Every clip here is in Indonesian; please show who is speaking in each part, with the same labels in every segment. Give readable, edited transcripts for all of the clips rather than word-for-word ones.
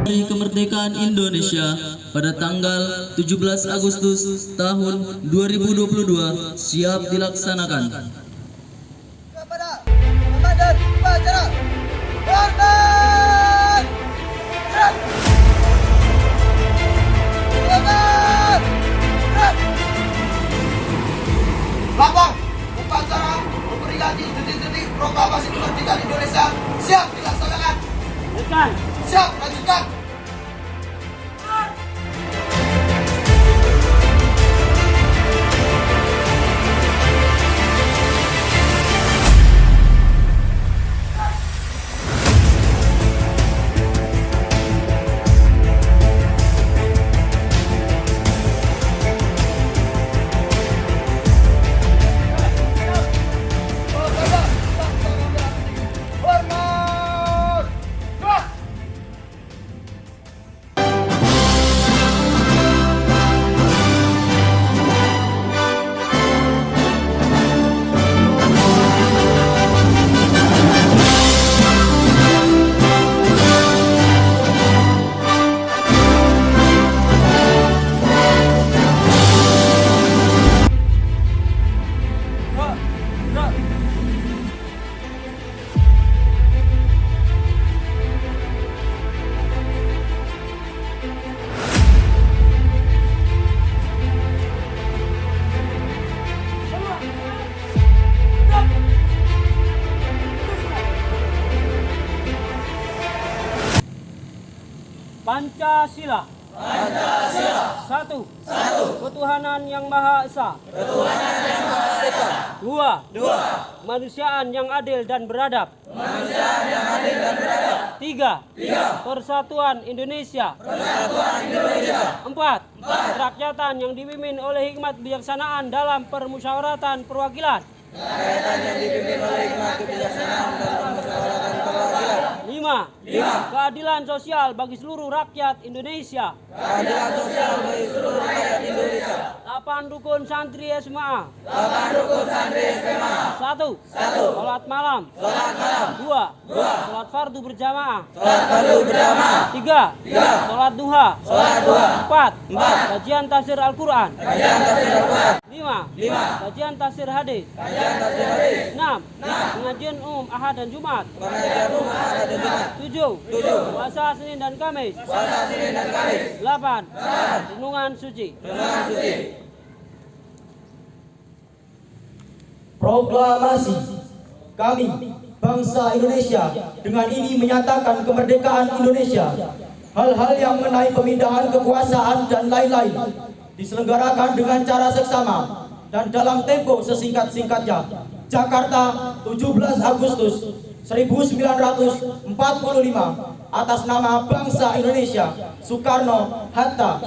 Speaker 1: Hari Kemerdekaan Indonesia pada tanggal 17 Agustus tahun 2022 siap dilaksanakan.
Speaker 2: Kepada Komandan Upacara Hormat! Gerak! Hormat! Gerak! Lambang upacara memperingati detik-detik proklamasi kemerdekaan Indonesia siap dilaksanakan. Siap, lanjutkan.
Speaker 3: Pancasila. Satu. Ketuhanan yang Maha Esa. Dua. Kemanusiaan yang adil dan beradab. Tiga. Persatuan Indonesia. Empat. Kerakyatan yang dipimpin oleh hikmat kebijaksanaan dalam permusyawaratan perwakilan. Lima. Keadilan sosial bagi seluruh rakyat Indonesia. Delapan rukun santri SMA. Satu. Salat malam. Dua. Salat fardu berjamaah. Tiga. Salat duha. Empat. Kajian tafsir Al-Quran. Lima. Kajian tafsir hadis. Enam. Pengajian umum Ahad dan Jumat. Tujuh. Puasa Senin dan Kamis. Delapan. Renungan suci.
Speaker 4: Proklamasi kami bangsa Indonesia dengan ini menyatakan kemerdekaan Indonesia. Hal-hal yang mengenai pemindahan kekuasaan dan lain-lain diselenggarakan dengan cara seksama dan dalam tempo sesingkat-singkatnya. Jakarta, 17 Agustus 1945 atas nama bangsa Indonesia, Soekarno Hatta.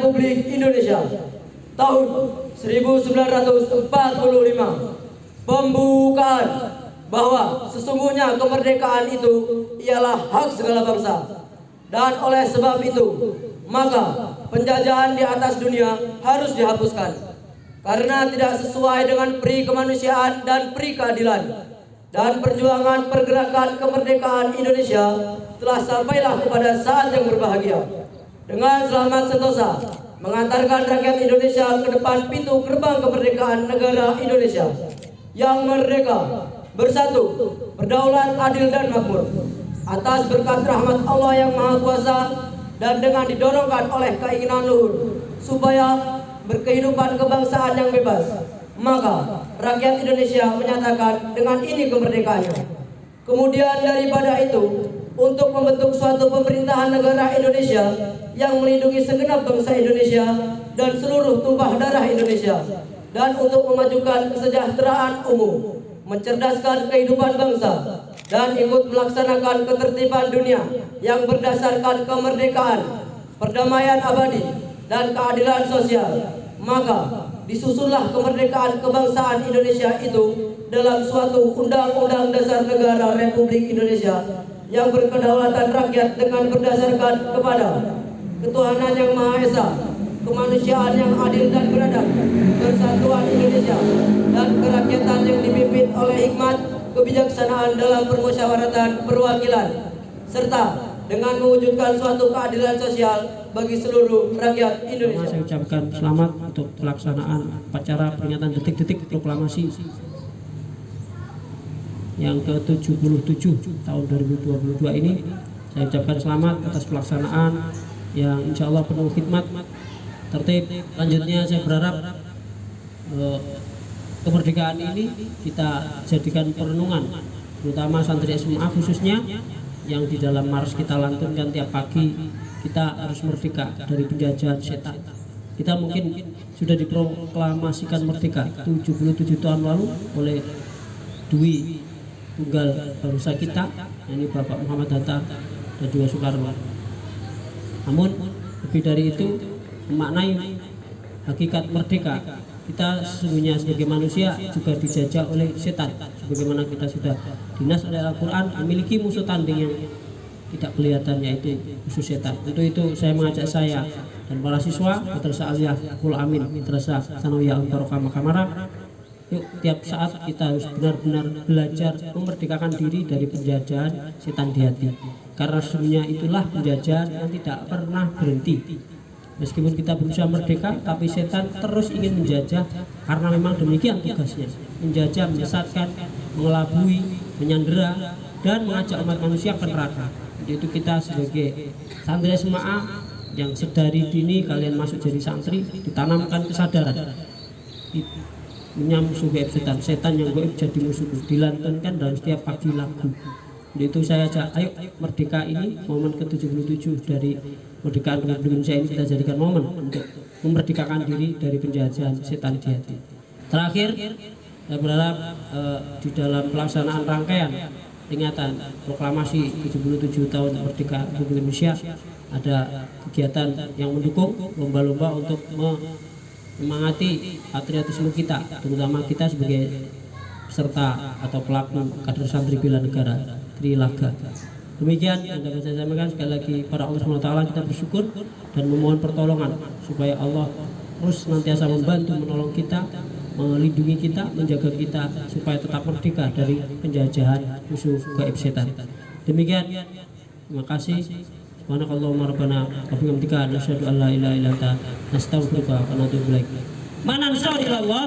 Speaker 4: Republik Indonesia tahun 1945. Pembukaan bahwa sesungguhnya kemerdekaan itu ialah hak segala bangsa, dan oleh sebab itu maka penjajahan di atas dunia harus dihapuskan karena tidak sesuai dengan peri kemanusiaan dan peri keadilan. Dan perjuangan pergerakan kemerdekaan Indonesia telah sampailah kepada saat yang berbahagia dengan selamat sentosa mengantarkan rakyat Indonesia ke depan pintu gerbang kemerdekaan negara Indonesia yang merdeka, bersatu, berdaulat, adil dan makmur atas berkat rahmat Allah yang Maha Kuasa, dan dengan didorongkan oleh keinginan luhur supaya berkehidupan kebangsaan yang bebas, maka rakyat Indonesia menyatakan dengan ini kemerdekaannya. Kemudian daripada itu, untuk membentuk suatu pemerintahan negara Indonesia yang melindungi segenap bangsa Indonesia dan seluruh tumpah darah Indonesia, dan untuk memajukan kesejahteraan umum, mencerdaskan kehidupan bangsa, dan ikut melaksanakan ketertiban dunia yang berdasarkan kemerdekaan, perdamaian abadi, dan keadilan sosial, maka disusunlah kemerdekaan kebangsaan Indonesia itu dalam suatu Undang-Undang Dasar Negara Republik Indonesia yang berkedaulatan rakyat dengan berdasarkan kepada ketuhanan yang Maha Esa, kemanusiaan yang adil dan beradab, persatuan Indonesia, dan kerakyatan yang dipimpin oleh hikmat kebijaksanaan dalam permusyawaratan perwakilan, serta dengan mewujudkan suatu keadilan sosial bagi seluruh rakyat Indonesia.
Speaker 3: Saya ucapkan selamat untuk pelaksanaan upacara peringatan detik-detik proklamasi yang ke-77 tahun 2022 ini. Saya ucapkan selamat atas pelaksanaan yang insya Allah penuh khidmat, tertib. Lanjutnya saya berharap kemerdekaan ini kita jadikan perenungan, terutama santri SMA khususnya, yang di dalam mars kita lantunkan tiap pagi. Kita harus merdeka dari penjajahan setan. Kita mungkin sudah diproklamasikan merdeka 77 tahun lalu oleh Dwi Tunggal bangsa kita, yakni Bapak Muhammad Hatta dan juga Soekarno. Namun lebih dari itu, memaknai hakikat merdeka, kita sesungguhnya sebagai manusia juga dijajah oleh setan. Sebagaimana kita sudah dinas oleh Al-Quran, memiliki musuh tanding yang tidak kelihatan, yaitu musuh setan. Untuk itu saya mengajak saya dan para siswa Madrasah Aliyah Al Amin, Madrasah Sanawiyah Al-Barakah Makamara, yuk tiap saat kita harus benar-benar belajar memerdekakan diri dari penjajahan setan di hati. Karena sesungguhnya itulah penjajahan yang tidak pernah berhenti. Meskipun kita berusaha merdeka, tapi setan terus ingin menjajah, karena memang demikian tugasnya, menjajah, menyesatkan, mengelabui, menyandera, dan mengajak umat manusia ke neraka. Itu kita sebagai santri SMA yang sedari dini kalian masuk jadi santri, ditanamkan kesadaran musuh gaib setan, setan yang gaib jadi musuh, dilantunkan dalam setiap pagi lagu. Itu saya ajak, ayo merdeka ini, momen ke-77 dari kemerdekaan Republik Indonesia ini kita jadikan momen untuk memerdekakan diri dari penjajahan setan di hati. Terakhir, saya berharap di dalam pelaksanaan rangkaian peringatan proklamasi 77 tahun kemerdekaan Republik Indonesia ada kegiatan yang mendukung lomba-lomba untuk menyemangati patriotisme kita, terutama kita sebagai peserta atau pelaku kader santri bela negara Trilaga. Demikian yang dapat saya sampaikan. Sekali lagi pada Allah SWT kita bersyukur dan memohon pertolongan supaya Allah terus senantiasa membantu, menolong kita, melindungi kita, menjaga kita supaya tetap merdeka dari penjajahan musuh gaib setan. Demikian, terima kasih. Subhanakallahumma rabbana wa bihamdika nasyhadu an la ilaha illa anta nastaghfiruka wa natubu ilaik. Mana nasolillah?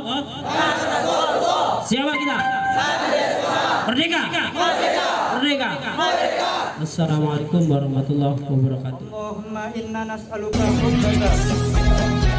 Speaker 3: Siapa kita? Merdeka. Merdeka. Assalamualaikum warahmatullahi wabarakatuh.
Speaker 5: Allahumma inna nas'aluka hubbaka wa hubbal